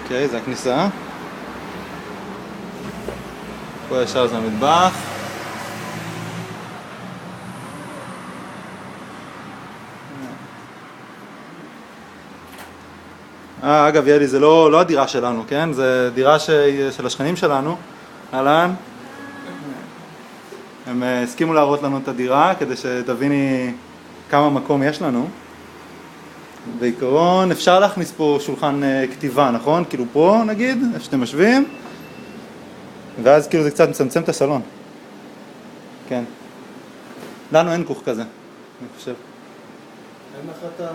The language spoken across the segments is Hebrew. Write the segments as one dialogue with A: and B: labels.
A: אוקיי, זה הכניסה. פה ישר זה המטבח. אגב, יאלי, זה לא הדירה שלנו, כן? זה דירה של השכנים שלנו. אהלן. הם הסכימו להראות לנו את הדירה כדי שתביני כמה מקום יש לנו. בעיקרון אפשר להכניס פה שולחן כתיבה, נכון? כאילו פה נגיד, איפה שאתם משווים. ואז כאילו זה קצת מצמצם את הסלון. כן. לנו אין כוך כזה, אני חושב.
B: אין לך את ה...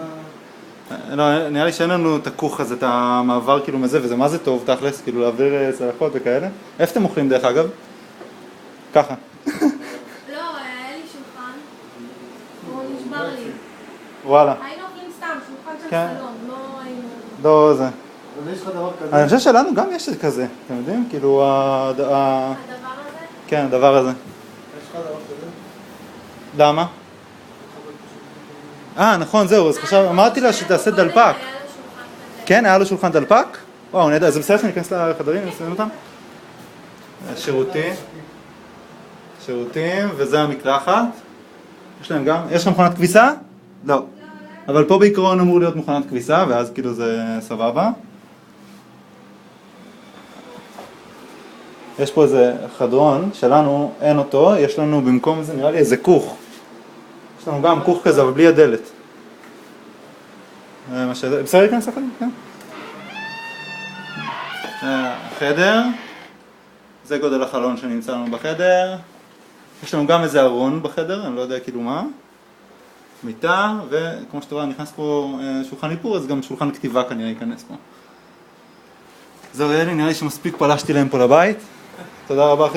A: לא, נראה לי שאין לנו את הכוך הזה, את המעבר כאילו מזה, וזה מה זה טוב, תכלס, כאילו להעביר צלחות וכאלה. איפה אתם אוכלים דרך אגב? ככה.
C: לא, היה לי שולחן, הוא נשבר לי.
A: וואלה.
C: היינו אוכלים סתם, שולחן של
A: כן.
C: סלון, לא היינו...
A: לא זה.
B: אבל יש לך דבר כזה?
A: אני חושב שלנו גם יש את כזה, אתם יודעים? כאילו
C: הדבר הזה?
A: כן, הדבר הזה.
B: יש לך דבר כזה?
A: למה? נכון, זהו, אז עכשיו אמרתי לה שתעשה דלפק.
C: היה לו שולחן כזה.
A: כן, היה לו שולחן דלפק? וואו, נדע, זה בסדר שניכנס לחדרים, נסיים אותם? שירותים, וזה המקלחת. יש להם גם, יש לך מכונת כביסה? לא. אבל פה בעיקרון אמור להיות מכונת כביסה, ואז כאילו זה סבבה. יש פה איזה חדרון, שלנו אין אותו, יש לנו במקום זה נראה לי איזה כוך. יש לנו גם כוך כזה, אבל בלי הדלת. בסדר להיכנס לחדר? כן. חדר, זה גודל החלון שנמצא לנו בחדר. יש לנו גם איזה ארון בחדר, אני לא יודע כאילו מה. מיטה, וכמו שאתה רואה, נכנס פה שולחן איפור, אז גם שולחן כתיבה כנראה ייכנס פה. זהו, יאלי, נראה לי שמספיק פלשתי להם פה לבית. תודה רבה.